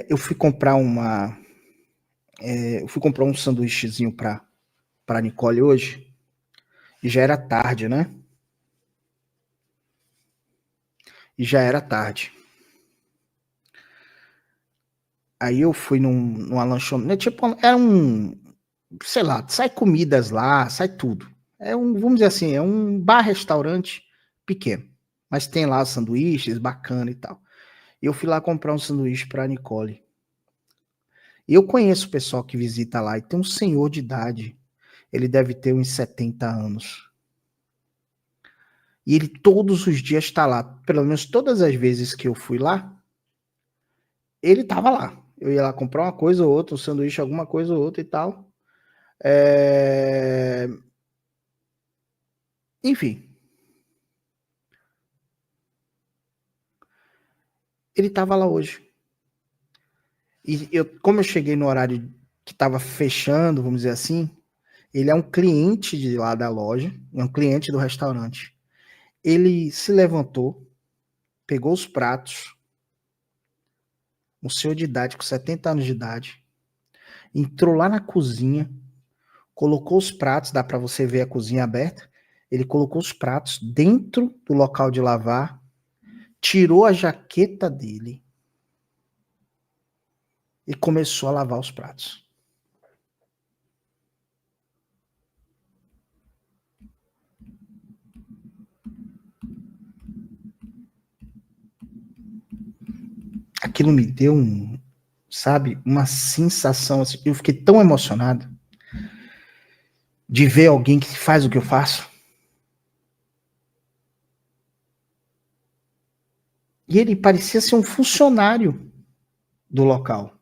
Eu fui comprar um sanduíchezinho pra Nicole hoje, e já era tarde, né? E já era tarde. Aí eu fui numa lanchonete, tipo, sei lá, sai comidas lá, sai tudo. Vamos dizer assim, é um bar-restaurante pequeno, mas tem lá sanduíches bacana e tal. E eu fui lá comprar um sanduíche pra Nicole. E eu conheço o pessoal que visita lá, e tem um senhor de idade, ele deve ter uns 70 anos. E ele todos os dias está lá, pelo menos todas as vezes que eu fui lá, ele estava lá. Eu ia lá comprar uma coisa ou outra, um sanduíche, alguma coisa ou outra e tal. Enfim, ele estava lá hoje. E como eu cheguei no horário que estava fechando, vamos dizer assim, ele é um cliente de lá da loja, é um cliente do restaurante. Ele se levantou, pegou os pratos, um senhor de idade, com 70 anos de idade, entrou lá na cozinha, colocou os pratos, dá para você ver a cozinha aberta, ele colocou os pratos dentro do local de lavar, tirou a jaqueta dele e começou a lavar os pratos. Aquilo me deu sabe, uma sensação assim, eu fiquei tão emocionado de ver alguém que faz o que eu faço. E ele parecia ser um funcionário do local.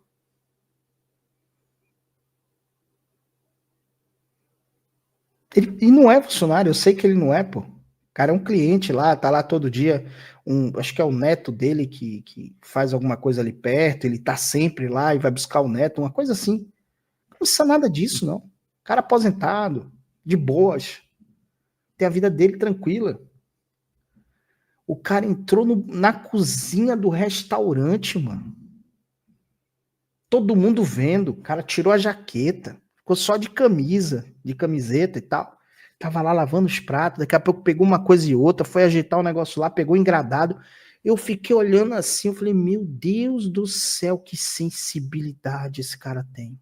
E não é funcionário, eu sei que ele não é, pô. O cara é um cliente lá, tá lá todo dia. Acho que é o neto dele que faz alguma coisa ali perto, ele tá sempre lá e vai buscar o neto, uma coisa assim. Não precisa nada disso, não. O cara aposentado, de boas, tem a vida dele tranquila. O cara entrou na cozinha do restaurante, mano. Todo mundo vendo, o cara tirou a jaqueta, ficou só de camisa, de camiseta e tal. Tava lá lavando os pratos, daqui a pouco pegou uma coisa e outra, foi ajeitar o negócio lá, pegou engradado. Eu fiquei olhando assim, eu falei, meu Deus do céu, que sensibilidade esse cara tem.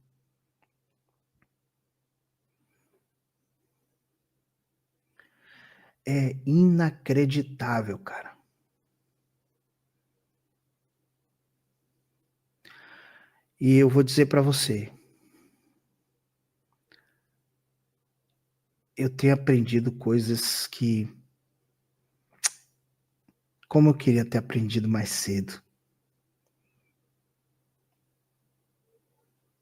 É inacreditável, cara. E eu vou dizer pra você, eu tenho aprendido coisas que, como eu queria ter aprendido mais cedo.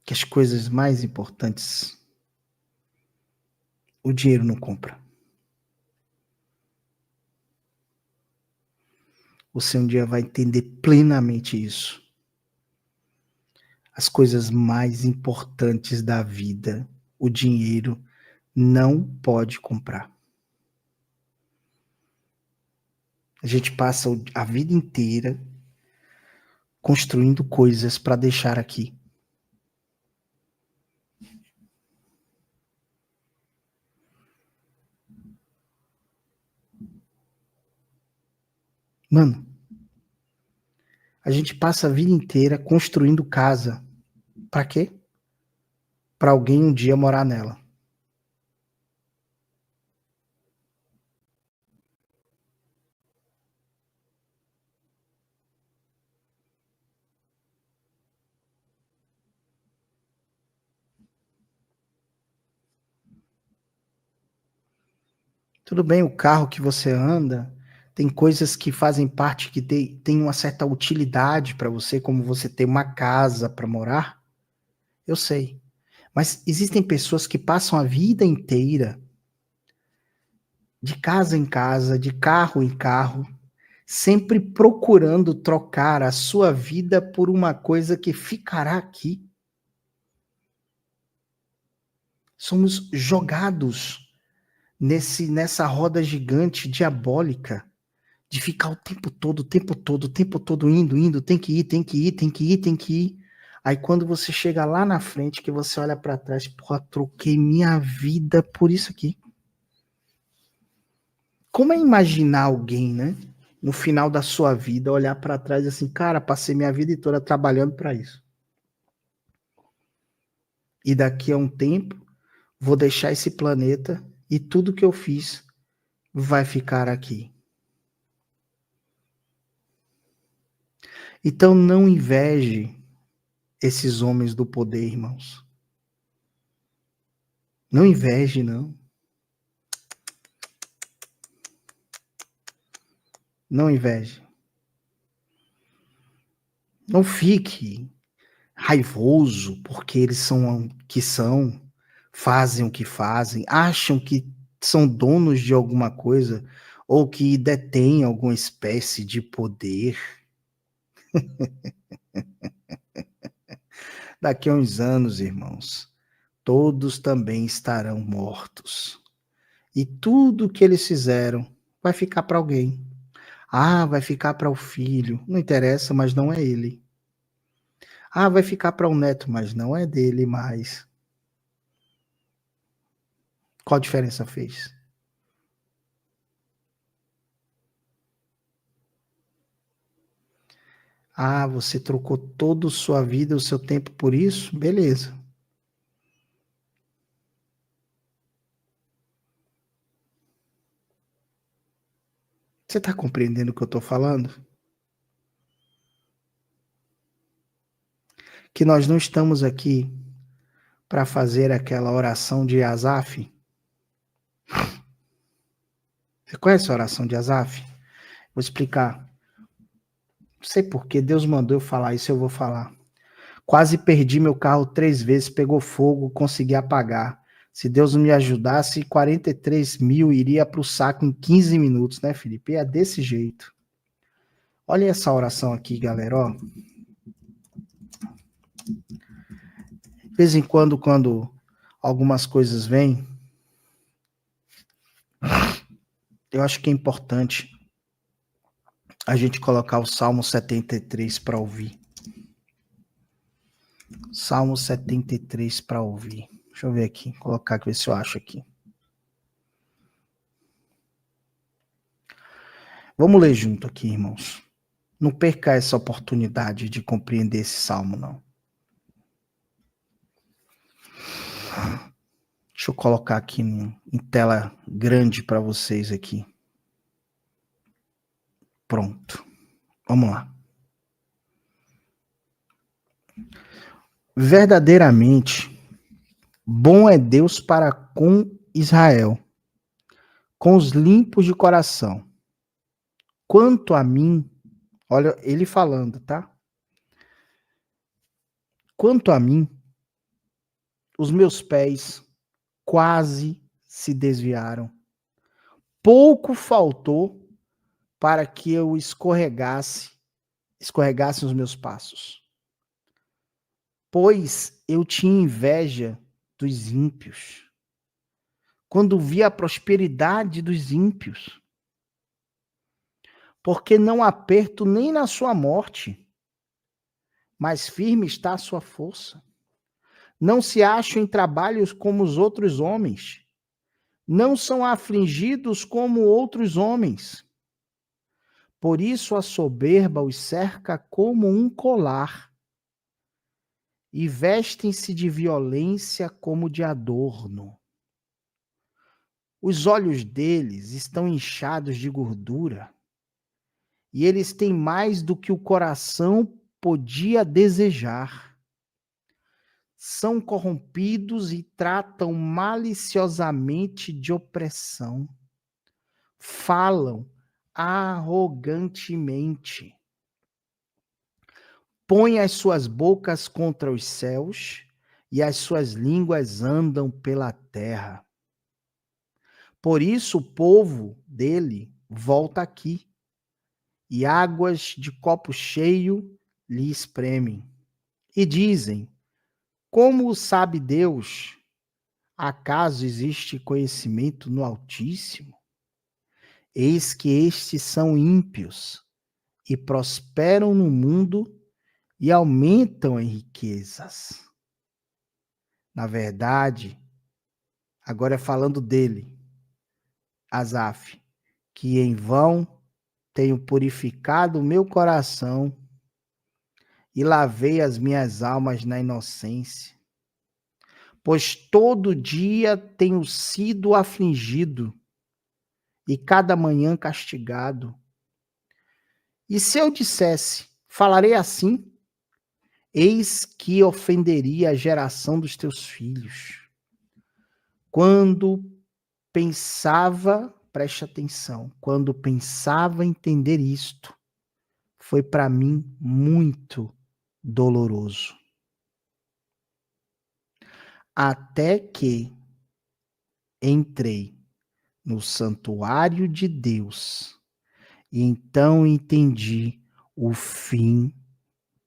Que as coisas mais importantes, o dinheiro não compra. Você um dia vai entender plenamente isso. As coisas mais importantes da vida, o dinheiro não pode comprar. A gente passa a vida inteira construindo coisas para deixar aqui. Mano, a gente passa a vida inteira construindo casa. Para quê? Para alguém um dia morar nela. Tudo bem, o carro que você anda, tem coisas que fazem parte que tem uma certa utilidade para você, como você ter uma casa para morar. Eu sei. Mas existem pessoas que passam a vida inteira, de casa em casa, de carro em carro, sempre procurando trocar a sua vida por uma coisa que ficará aqui. Somos jogados nessa roda gigante diabólica de ficar o tempo todo indo, tem que ir, tem que ir, tem que ir, tem que ir. Aí quando você chega lá na frente, que você olha para trás, porra, troquei minha vida por isso aqui. Como é imaginar alguém, né, no final da sua vida, olhar para trás assim, cara, passei minha vida toda trabalhando para isso. E daqui a um tempo, vou deixar esse planeta e tudo que eu fiz vai ficar aqui. Então não inveje esses homens do poder, irmãos. Não inveje, não. Não inveje. Não fique raivoso porque eles são o que são, fazem o que fazem, acham que são donos de alguma coisa ou que detêm alguma espécie de poder. Daqui a uns anos, irmãos, todos também estarão mortos. E tudo que eles fizeram vai ficar para alguém. Ah, vai ficar para o filho. Não interessa, mas não é ele. Ah, vai ficar para o neto, mas não é dele mais. Qual a diferença fez? Ah, você trocou toda a sua vida, o seu tempo por isso? Beleza. Você está compreendendo o que eu estou falando? Que nós não estamos aqui para fazer aquela oração de Asaf. Você conhece a oração de Asaf? Vou explicar. Não sei por que Deus mandou eu falar isso, eu vou falar. Quase perdi meu carro 3 vezes, pegou fogo, consegui apagar. Se Deus não me ajudasse, 43 mil iria para o saco em 15 minutos, né, Felipe? É desse jeito. Olha essa oração aqui, galera, ó. De vez em quando algumas coisas vêm, eu acho que é importante a gente colocar o Salmo 73 para ouvir. Salmo 73 para ouvir. Deixa eu ver aqui, colocar aqui, ver se eu acho aqui. Vamos ler junto aqui, irmãos. Não perca essa oportunidade de compreender esse salmo, não. Deixa eu colocar aqui em tela grande para vocês aqui. Pronto. Vamos lá. Verdadeiramente, bom é Deus para com Israel, com os limpos de coração. Quanto a mim, olha ele falando, tá? Quanto a mim, os meus pés quase se desviaram. Pouco faltou para que eu escorregasse os meus passos. Pois eu tinha inveja dos ímpios, quando vi a prosperidade dos ímpios, porque não há aperto nem na sua morte, mas firme está a sua força. Não se acham em trabalhos como os outros homens, não são afligidos como outros homens. Por isso a soberba os cerca como um colar, e vestem-se de violência como de adorno. Os olhos deles estão inchados de gordura, e eles têm mais do que o coração podia desejar. São corrompidos e tratam maliciosamente de opressão. Falam arrogantemente. Põem as suas bocas contra os céus e as suas línguas andam pela terra. Por isso o povo dele volta aqui, e águas de copo cheio lhe espremem. E dizem: como sabe Deus? Acaso existe conhecimento no Altíssimo? Eis que estes são ímpios e prosperam no mundo e aumentam em riquezas. Na verdade, agora é falando dele, Asaf, que em vão tenho purificado o meu coração e lavei as minhas almas na inocência, pois todo dia tenho sido afligido e cada manhã castigado. E se eu dissesse, falarei assim, eis que ofenderia a geração dos teus filhos. Quando pensava, preste atenção, quando pensava entender isto, foi para mim muito doloroso. Até que entrei no santuário de Deus e então entendi o fim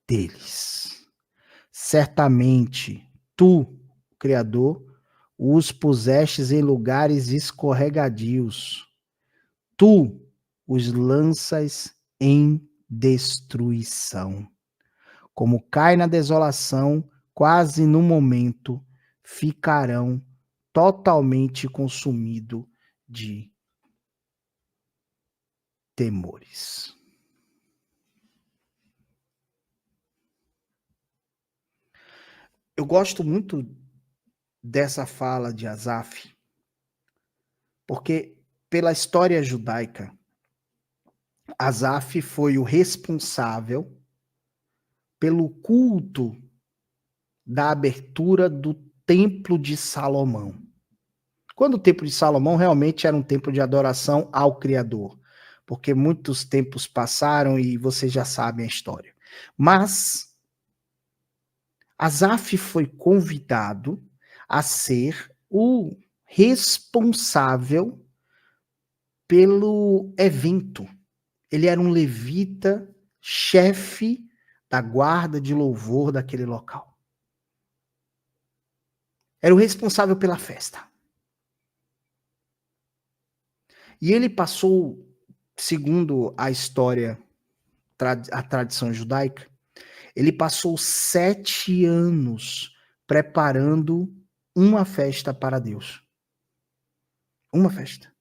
deles. Certamente tu, Criador, os pusestes em lugares escorregadios. Tu os lanças em destruição. Como cai na desolação, quase no momento, ficarão totalmente consumidos de temores. Eu gosto muito dessa fala de Asaf, porque pela história judaica, Asaf foi o responsável pelo culto da abertura do Templo de Salomão. Quando o Templo de Salomão realmente era um templo de adoração ao Criador, porque muitos tempos passaram e vocês já sabem a história. Mas Asaf foi convidado a ser o responsável pelo evento. Ele era um levita, chefe da guarda de louvor daquele local. Era o responsável pela festa. E ele passou, segundo a história, a tradição judaica, ele passou 7 anos preparando uma festa para Deus. Uma festa.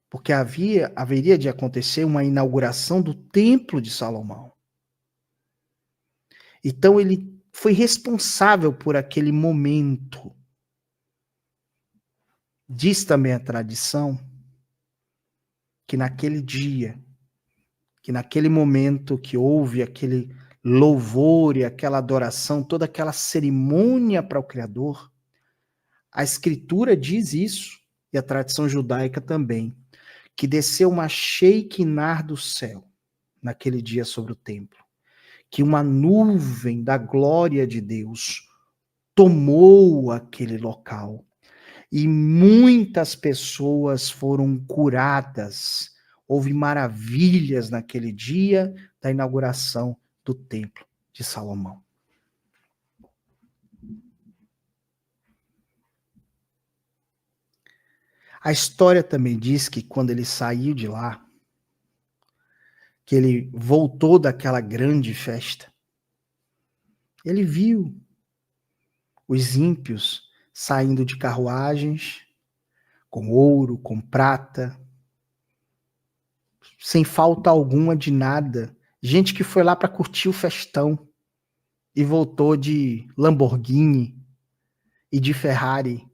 Porque haveria de acontecer uma inauguração do Templo de Salomão. Então ele foi responsável por aquele momento. Diz também a tradição que naquele dia, que naquele momento que houve aquele louvor e aquela adoração, toda aquela cerimônia para o Criador, a Escritura diz isso, e a tradição judaica também, que desceu uma Shekinah do céu naquele dia sobre o templo, que uma nuvem da glória de Deus tomou aquele local e muitas pessoas foram curadas. Houve maravilhas naquele dia da inauguração do Templo de Salomão. A história também diz que quando ele saiu de lá, que ele voltou daquela grande festa, ele viu os ímpios saindo de carruagens, com ouro, com prata, sem falta alguma de nada. Gente que foi lá para curtir o festão e voltou de Lamborghini e de Ferrari,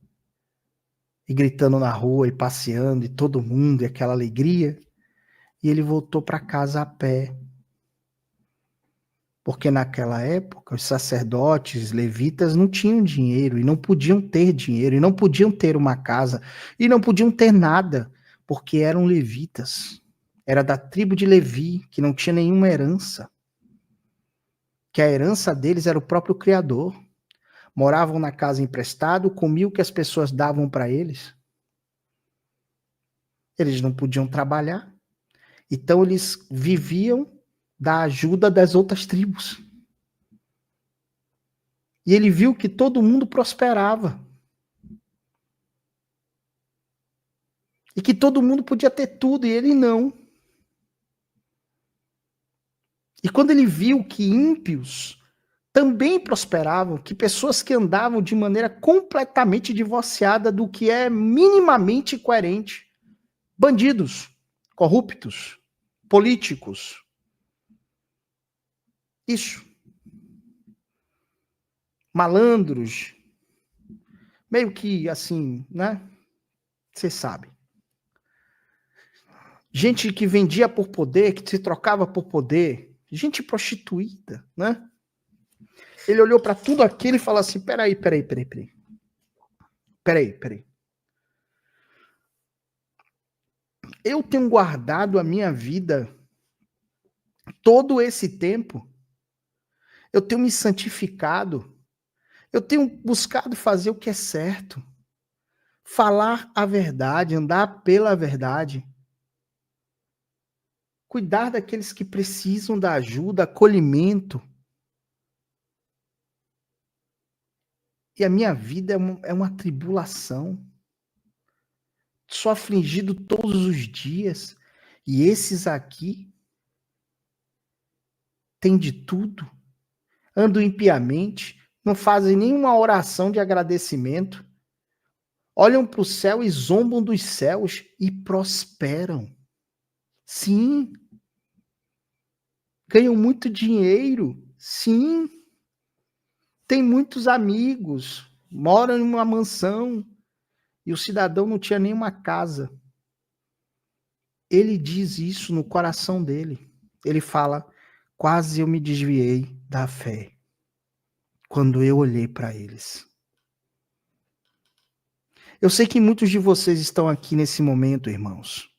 e gritando na rua e passeando, e todo mundo, e aquela alegria. E ele voltou para casa a pé. Porque naquela época, os sacerdotes, levitas, não tinham dinheiro, e não podiam ter dinheiro, e não podiam ter uma casa, e não podiam ter nada, porque eram levitas. Era da tribo de Levi, que não tinha nenhuma herança. Que a herança deles era o próprio Criador. Moravam na casa emprestado, comiam o que as pessoas davam para eles. Eles não podiam trabalhar. Então eles viviam da ajuda das outras tribos. E ele viu que todo mundo prosperava. E que todo mundo podia ter tudo e ele não. E quando ele viu que ímpios também prosperavam, que pessoas que andavam de maneira completamente divorciada do que é minimamente coerente, bandidos, corruptos, políticos, isso, malandros, meio que assim, né? Você sabe. Gente que vendia por poder, que se trocava por poder, gente prostituída, né? Ele olhou para tudo aquilo e falou assim: peraí. Eu tenho guardado a minha vida todo esse tempo, eu tenho me santificado, eu tenho buscado fazer o que é certo, falar a verdade, andar pela verdade, cuidar daqueles que precisam da ajuda, acolhimento. E a minha vida é uma tribulação. Sou afligido todos os dias. E esses aqui têm de tudo. Andam impiamente, não fazem nenhuma oração de agradecimento. Olham para o céu e zombam dos céus e prosperam. Sim. Ganham muito dinheiro. Sim. Tem muitos amigos. Moram em uma mansão. E o cidadão não tinha nenhuma casa. Ele diz isso no coração dele. Ele fala: quase eu me desviei da fé quando eu olhei para eles. Eu sei que muitos de vocês estão aqui nesse momento, irmãos.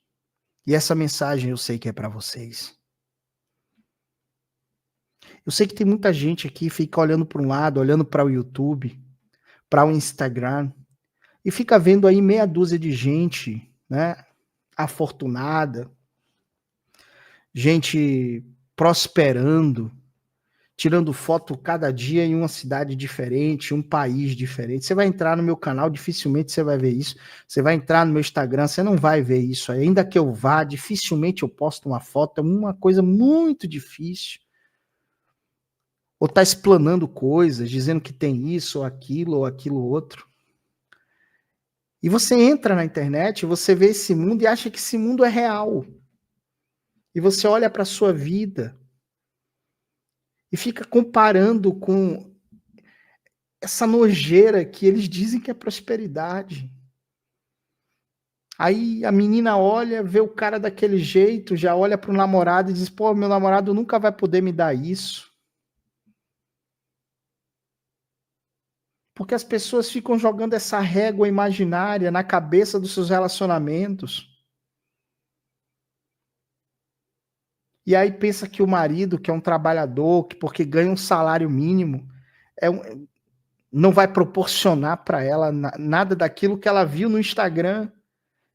E essa mensagem eu sei que é para vocês. Eu sei que tem muita gente aqui que fica olhando para um lado, olhando para o YouTube, para o Instagram, e fica vendo aí meia dúzia de gente, né, afortunada, gente prosperando, tirando foto cada dia em uma cidade diferente, um país diferente. Você vai entrar no meu canal, dificilmente você vai ver isso. Você vai entrar no meu Instagram, você não vai ver isso. Ainda que eu vá, dificilmente eu posto uma foto, é uma coisa muito difícil. Ou tá explanando coisas, dizendo que tem isso ou aquilo outro. E você entra na internet, você vê esse mundo e acha que esse mundo é real. E você olha para a sua vida e fica comparando com essa nojeira que eles dizem que é prosperidade. Aí a menina olha, vê o cara daquele jeito, já olha para o namorado e diz: pô, meu namorado nunca vai poder me dar isso. Porque as pessoas ficam jogando essa régua imaginária na cabeça dos seus relacionamentos. E aí pensa que o marido, que é um trabalhador, que porque ganha um salário mínimo, não vai proporcionar para ela nada daquilo que ela viu no Instagram,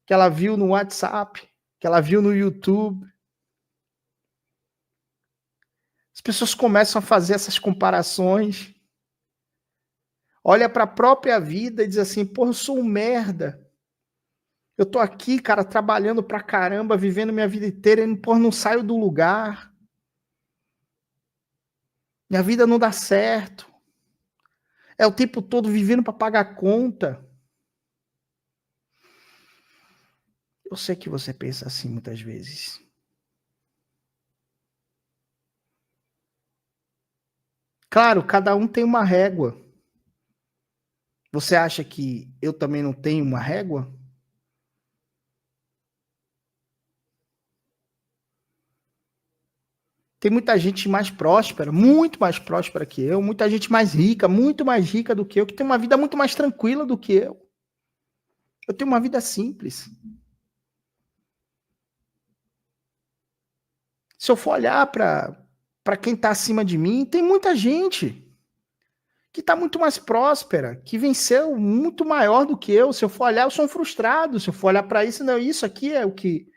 que ela viu no WhatsApp, que ela viu no YouTube. As pessoas começam a fazer essas comparações. Olha para a própria vida e diz assim: pô, eu sou um merda. Eu tô aqui, cara, trabalhando pra caramba, vivendo minha vida inteira e, pô, não saio do lugar. Minha vida não dá certo. É o tempo todo vivendo para pagar conta. Eu sei que você pensa assim muitas vezes. Claro, cada um tem uma régua. Você acha que eu também não tenho uma régua? Tem muita gente mais próspera, muito mais próspera que eu, muita gente mais rica, muito mais rica do que eu, que tem uma vida muito mais tranquila do que eu. Eu tenho uma vida simples. Se eu for olhar para quem está acima de mim, tem muita gente que está muito mais próspera, que venceu muito maior do que eu. Se eu for olhar, eu sou um frustrado. Se eu for olhar para isso, não, isso aqui é o que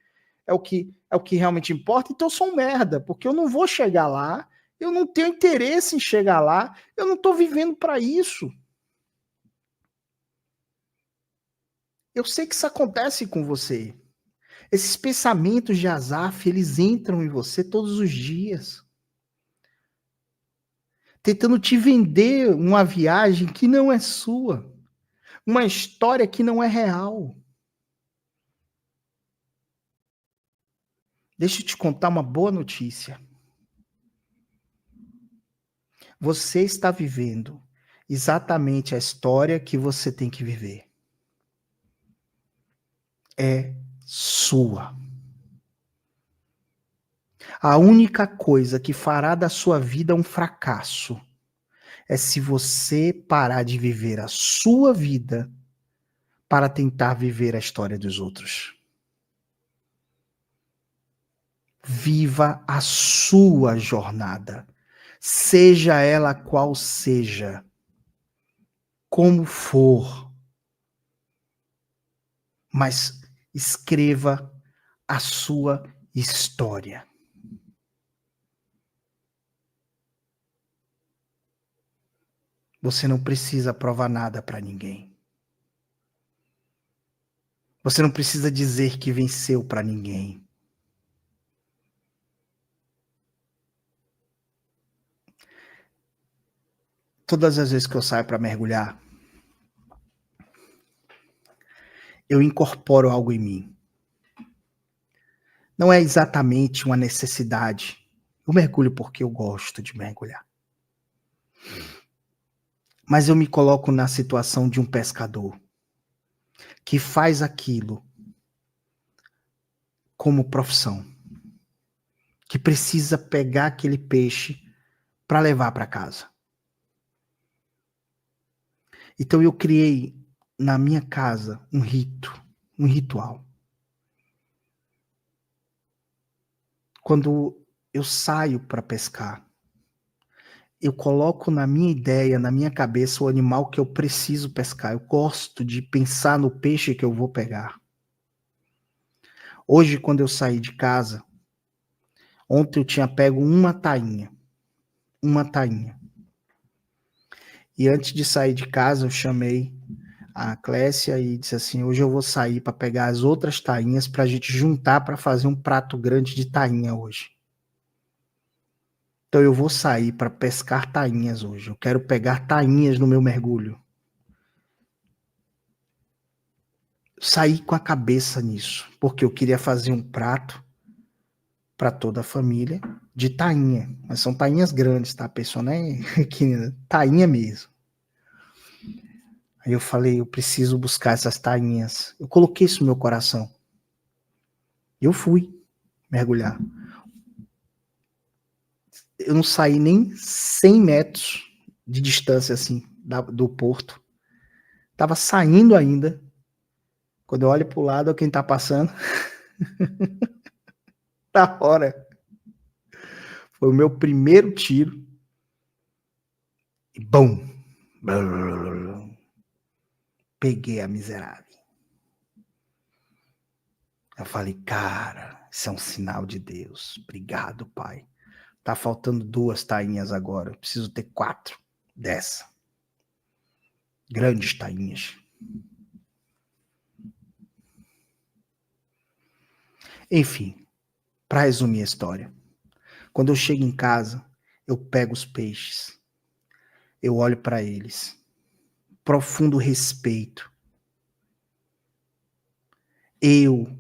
realmente importa. Então eu sou um merda, porque eu não vou chegar lá, eu não tenho interesse em chegar lá, eu não estou vivendo para isso. Eu sei que isso acontece com você. Esses pensamentos de Asaf, eles entram em você todos os dias, tentando te vender uma viagem que não é sua, uma história que não é real. Deixa eu te contar uma boa notícia. Você está vivendo exatamente a história que você tem que viver. É sua. A única coisa que fará da sua vida um fracasso é se você parar de viver a sua vida para tentar viver a história dos outros. Viva a sua jornada, seja ela qual seja, como for, mas escreva a sua história. Você não precisa provar nada para ninguém. Você não precisa dizer que venceu para ninguém. Todas as vezes que eu saio para mergulhar, eu incorporo algo em mim. Não é exatamente uma necessidade. Eu mergulho porque eu gosto de mergulhar. Mas eu me coloco na situação de um pescador que faz aquilo como profissão, que precisa pegar aquele peixe para levar para casa. Então eu criei na minha casa um rito, um ritual. Quando eu saio para pescar, eu coloco na minha ideia, na minha cabeça, o animal que eu preciso pescar. Eu gosto de pensar no peixe que eu vou pegar. Hoje, quando eu saí de casa, ontem eu tinha pego uma tainha. Uma tainha. E antes de sair de casa, eu chamei a Clécia e disse assim: hoje eu vou sair para pegar as outras tainhas para a gente juntar para fazer um prato grande de tainha hoje. Então eu vou sair para pescar tainhas hoje. Eu quero pegar tainhas no meu mergulho. Saí com a cabeça nisso, porque eu queria fazer um prato para toda a família de tainha. Mas são tainhas grandes, tá? A pessoa não é pequena, tainha mesmo. Aí eu falei, eu preciso buscar essas tainhas. Eu coloquei isso no meu coração. Eu fui mergulhar. Eu não saí nem 100 metros de distância, assim, do porto. Tava saindo ainda. Quando eu olho pro lado, quem tá passando. Da hora. Foi o meu primeiro tiro. E bum! Peguei a miserável. Eu falei, cara, isso é um sinal de Deus. Obrigado, Pai. Tá faltando 2 tainhas agora. Eu preciso ter 4 dessa. Grandes tainhas. Enfim, para resumir a história. Quando eu chego em casa, eu pego os peixes. Eu olho para eles. Profundo respeito. Eu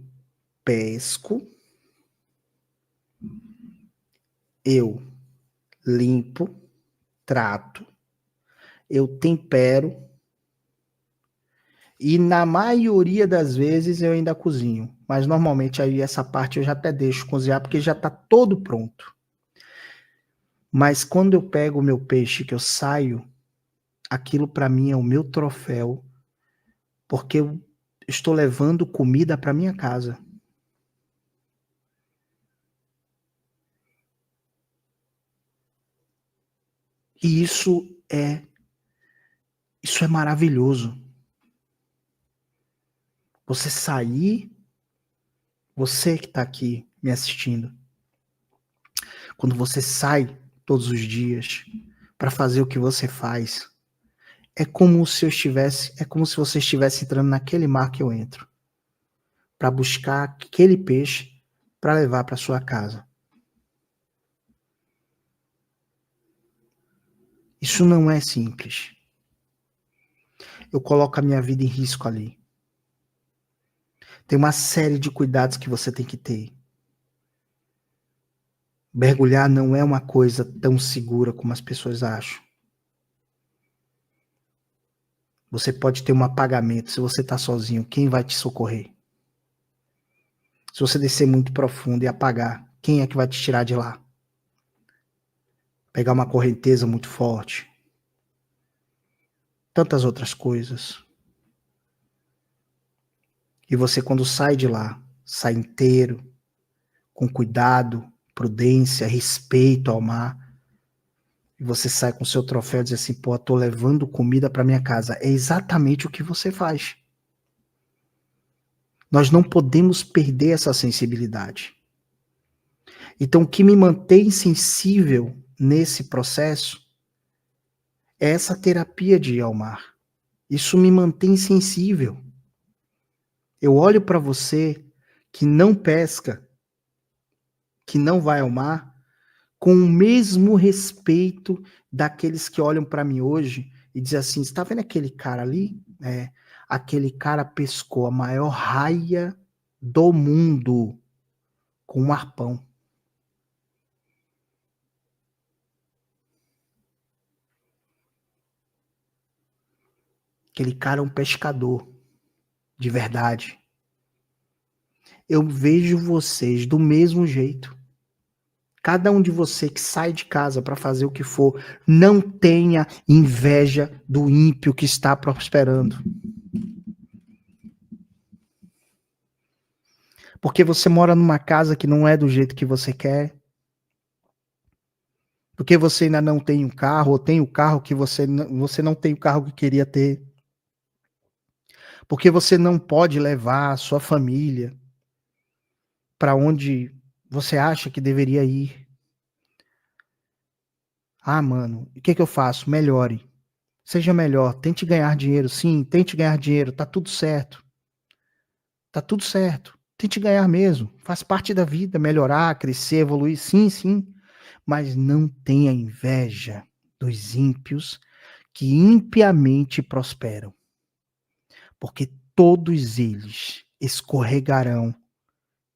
pesco. Eu limpo, trato, eu tempero e na maioria das vezes eu ainda cozinho. Mas normalmente aí essa parte eu já até deixo cozinhar porque já está todo pronto. Mas quando eu pego o meu peixe que eu saio, aquilo para mim é o meu troféu, porque eu estou levando comida para minha casa. E isso é maravilhoso. Você sair, você que está aqui me assistindo, quando você sai todos os dias para fazer o que você faz, É como se você estivesse entrando naquele mar que eu entro, para buscar aquele peixe para levar para sua casa. Isso não é simples. Eu coloco a minha vida em risco ali. Tem uma série de cuidados que você tem que ter. Mergulhar não é uma coisa tão segura como as pessoas acham. Você pode ter um apagamento. Se você está sozinho, quem vai te socorrer? Se você descer muito profundo e apagar, quem é que vai te tirar de lá? Pegar uma correnteza muito forte. Tantas outras coisas. E você, quando sai de lá, sai inteiro, com cuidado, prudência, respeito ao mar. E você sai com seu troféu e diz assim, pô, tô levando comida para minha casa. É exatamente o que você faz. Nós não podemos perder essa sensibilidade. Então, o que me mantém sensível nesse processo é essa terapia de ir ao mar. Isso me mantém sensível. Eu olho para você que não pesca, que não vai ao mar, com o mesmo respeito daqueles que olham para mim hoje e dizem assim, você está vendo aquele cara ali? Aquele cara pescou a maior raia do mundo com um arpão. Aquele cara é um pescador, de verdade. Eu vejo vocês do mesmo jeito. Cada um de vocês que sai de casa para fazer o que for, não tenha inveja do ímpio que está prosperando. Porque você mora numa casa que não é do jeito que você quer. Porque você ainda não tem um carro, ou tem o carro que você não tem o carro que queria ter. Porque você não pode levar a sua família para onde você acha que deveria ir. Ah, mano, o que eu faço? Melhore. Seja melhor. Tente ganhar dinheiro. Sim, tente ganhar dinheiro. Tá tudo certo. Tá tudo certo. Tente ganhar mesmo. Faz parte da vida. Melhorar, crescer, evoluir. Sim, sim. Mas não tenha inveja dos ímpios que impiamente prosperam. Porque todos eles escorregarão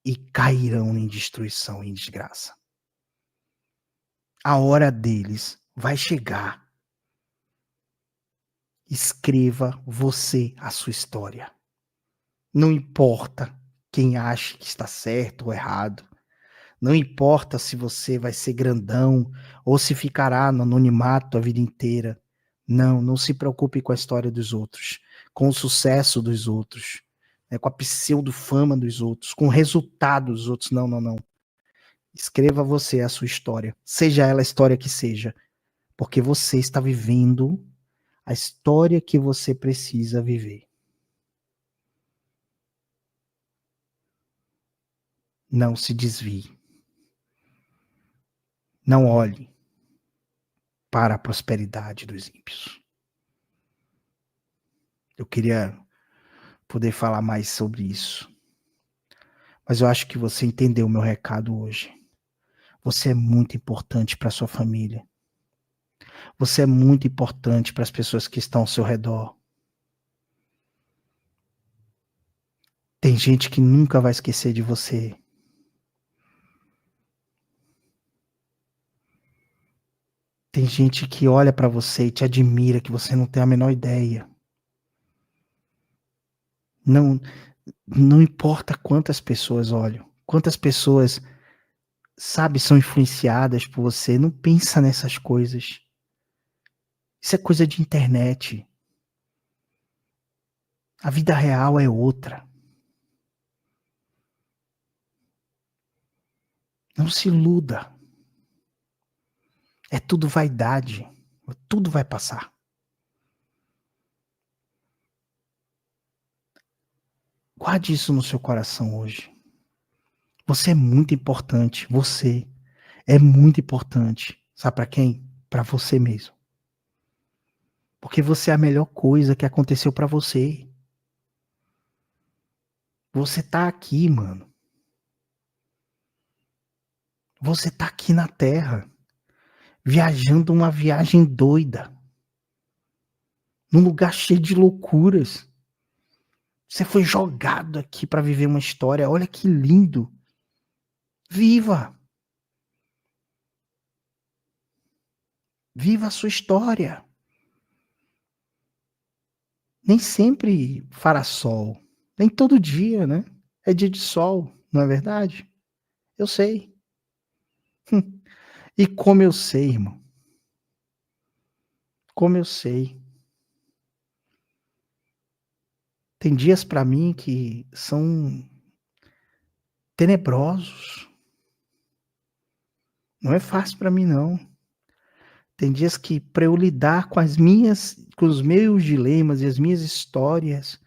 e cairão em destruição e em desgraça. A hora deles vai chegar. Escreva você a sua história. Não importa quem acha que está certo ou errado. Não importa se você vai ser grandão ou se ficará no anonimato a vida inteira. Não se preocupe com a história dos outros, com o sucesso dos outros, com a pseudo-fama dos outros, com o resultado dos outros. Não. Escreva você a sua história, seja ela a história que seja, porque você está vivendo a história que você precisa viver. Não se desvie. Não olhe para a prosperidade dos ímpios. Eu queria poder falar mais sobre isso, mas eu acho que você entendeu o meu recado hoje. Você é muito importante para sua família. Você é muito importante para as pessoas que estão ao seu redor. Tem gente que nunca vai esquecer de você. Tem gente que olha para você e te admira, que você não tem a menor ideia. Não importa quantas pessoas olham, quantas pessoas, sabe, são influenciadas por você. Não pensa nessas coisas. Isso é coisa de internet. A vida real é outra. Não se iluda. É tudo vaidade. Tudo vai passar. Guarde isso no seu coração hoje. Você é muito importante. Você é muito importante. Sabe para quem? Para você mesmo. Porque você é a melhor coisa que aconteceu pra você. Você tá aqui, mano. Você tá aqui na Terra, viajando uma viagem doida, num lugar cheio de loucuras. Você foi jogado aqui pra viver uma história. Olha que lindo. Viva! Viva a sua história. Nem sempre fará sol. Nem todo dia, né? É dia de sol, não é verdade? Eu sei. E como eu sei, irmão. Como eu sei. Tem dias pra mim que são tenebrosos. Não é fácil pra mim não. Tem dias que para eu lidar com os meus dilemas e as minhas histórias,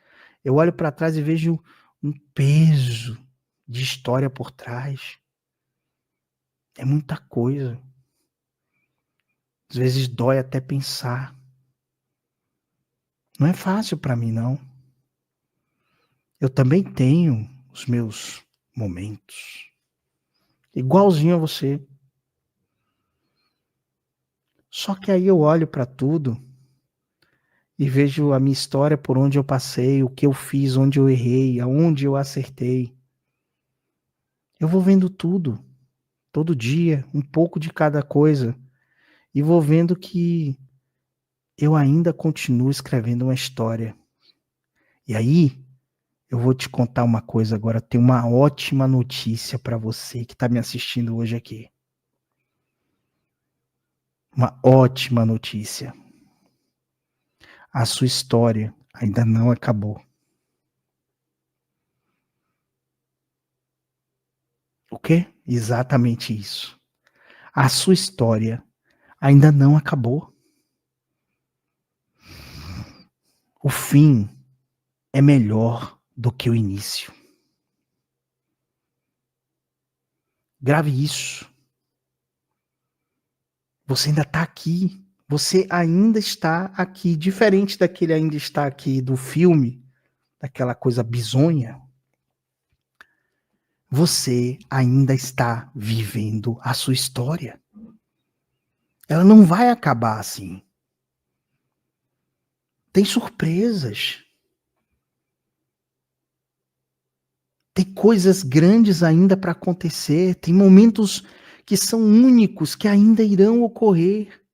eu olho pra trás e vejo um peso de história por trás. É muita coisa. Às vezes dói até pensar. Não é fácil pra mim não. Eu também tenho os meus momentos. Igualzinho a você. Só que aí eu olho pra tudo e vejo a minha história, por onde eu passei, o que eu fiz, onde eu errei, aonde eu acertei. Eu vou vendo tudo, todo dia, um pouco de cada coisa, e vou vendo que eu ainda continuo escrevendo uma história. E aí, eu vou te contar uma coisa agora, tem uma ótima notícia para você que está me assistindo hoje aqui. Uma ótima notícia. A sua história ainda não acabou. O quê? Exatamente isso. A sua história ainda não acabou. O fim é melhor do que o início. Grave isso. Você ainda está aqui. Você ainda está aqui. Diferente daquele ainda está aqui do filme, daquela coisa bizonha. Você ainda está vivendo a sua história. Ela não vai acabar assim. Tem surpresas. Tem coisas grandes ainda para acontecer. Tem momentos que são únicos que ainda irão ocorrer.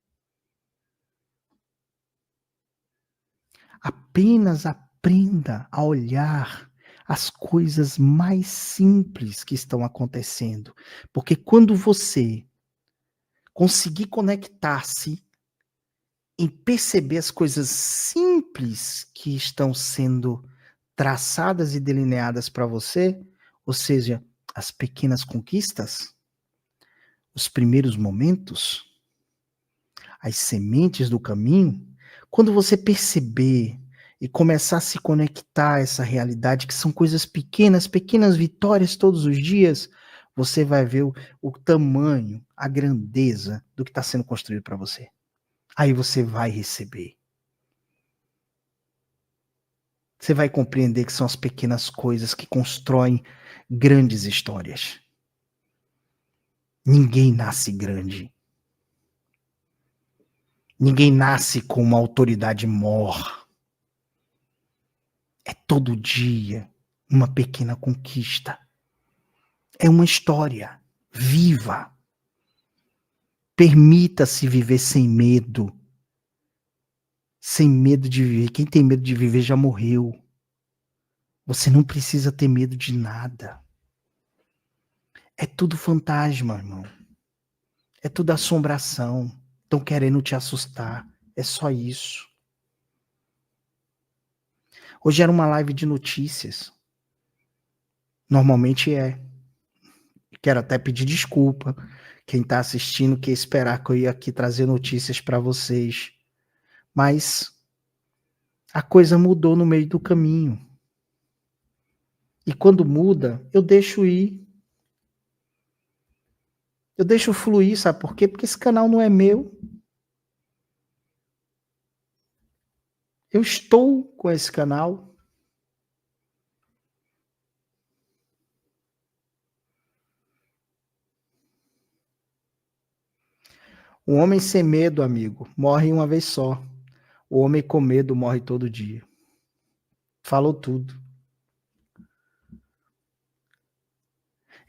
Apenas aprenda a olhar as coisas mais simples que estão acontecendo. Porque quando você conseguir conectar-se em perceber as coisas simples que estão sendo traçadas e delineadas para você, ou seja, as pequenas conquistas, os primeiros momentos, as sementes do caminho, quando você perceber e começar a se conectar a essa realidade, que são coisas pequenas, pequenas vitórias todos os dias, você vai ver o tamanho, a grandeza do que está sendo construído para você. Aí você vai receber. Você vai compreender que são as pequenas coisas que constroem grandes histórias. Ninguém nasce grande. Ninguém nasce com uma autoridade mor. É todo dia uma pequena conquista. É uma história viva. Permita-se viver sem medo. Sem medo de viver. Quem tem medo de viver já morreu. Você não precisa ter medo de nada. É tudo fantasma, irmão. É tudo assombração. Estão querendo te assustar. É só isso. Hoje era uma live de notícias. Normalmente é. Quero até pedir desculpa. Quem está assistindo quer esperar que eu ia aqui trazer notícias para vocês. Mas a coisa mudou no meio do caminho. E quando muda, eu deixo ir. Eu deixo fluir, sabe por quê? Porque esse canal não é meu. Eu estou com esse canal. O homem sem medo, amigo, morre uma vez só. O homem com medo morre todo dia. Falou tudo.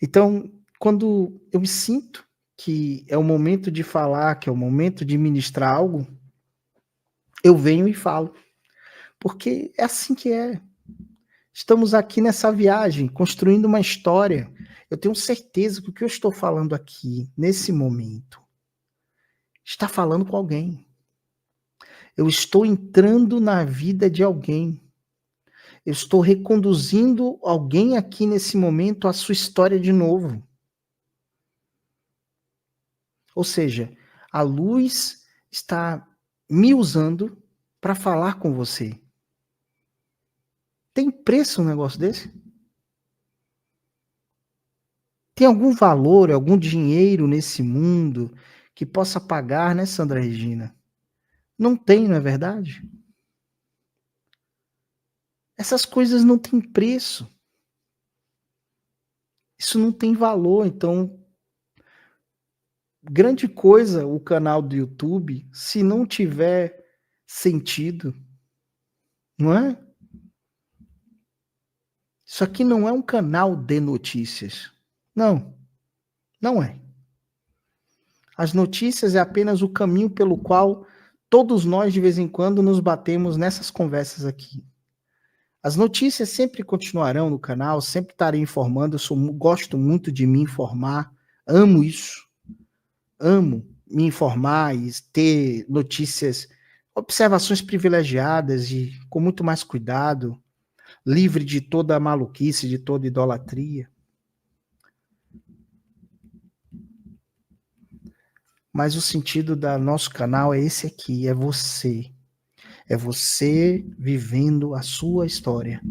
Então, quando eu me sinto que é o momento de falar, que é o momento de ministrar algo, eu venho e falo. Porque é assim que é. Estamos aqui nessa viagem, construindo uma história. Eu tenho certeza que o que eu estou falando aqui, nesse momento, está falando com alguém. Eu estou entrando na vida de alguém. Eu estou reconduzindo alguém aqui nesse momento à sua história de novo. Ou seja, a luz está me usando para falar com você. Tem preço um negócio desse? Tem algum valor, algum dinheiro nesse mundo que possa pagar, né, Sandra Regina? Não tem, não é verdade? Essas coisas não têm preço. Isso não tem valor. Então, grande coisa o canal do YouTube, se não tiver sentido, não é? Isso aqui não é um canal de notícias. Não, não é. As notícias é apenas o caminho pelo qual todos nós, de vez em quando, nos batemos nessas conversas aqui. As notícias sempre continuarão no canal, sempre estarei informando. Gosto muito de me informar, amo isso. Amo me informar e ter notícias, observações privilegiadas e com muito mais cuidado, livre de toda a maluquice, de toda idolatria. Mas o sentido do nosso canal é esse aqui, é você. É você vivendo a sua história.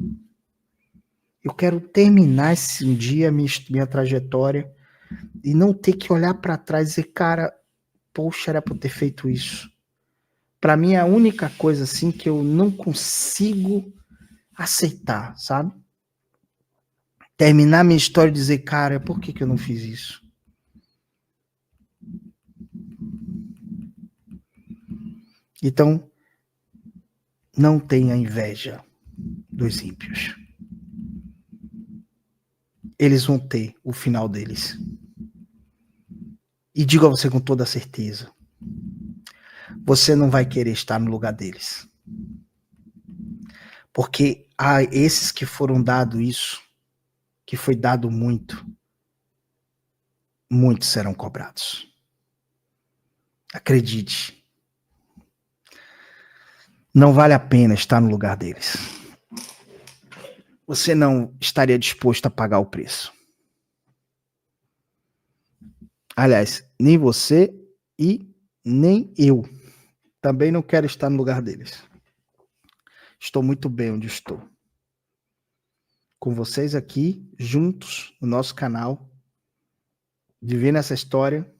Eu quero terminar esse dia, minha trajetória, e não ter que olhar para trás e dizer, cara, poxa, era para eu ter feito isso. Para mim é a única coisa assim que eu não consigo aceitar, sabe? Terminar minha história e dizer, cara, por que eu não fiz isso? Então, não tenha inveja dos ímpios. Eles vão ter o final deles. E digo a você com toda certeza, você não vai querer estar no lugar deles. Porque a esses que foram dado isso, que foi dado muito, muitos serão cobrados. Acredite. Não vale a pena estar no lugar deles. Você não estaria disposto a pagar o preço. Aliás, nem você e nem eu. Também não quero estar no lugar deles. Estou muito bem onde estou. Com vocês aqui, juntos, no nosso canal, vivendo essa história,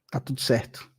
tá tudo certo.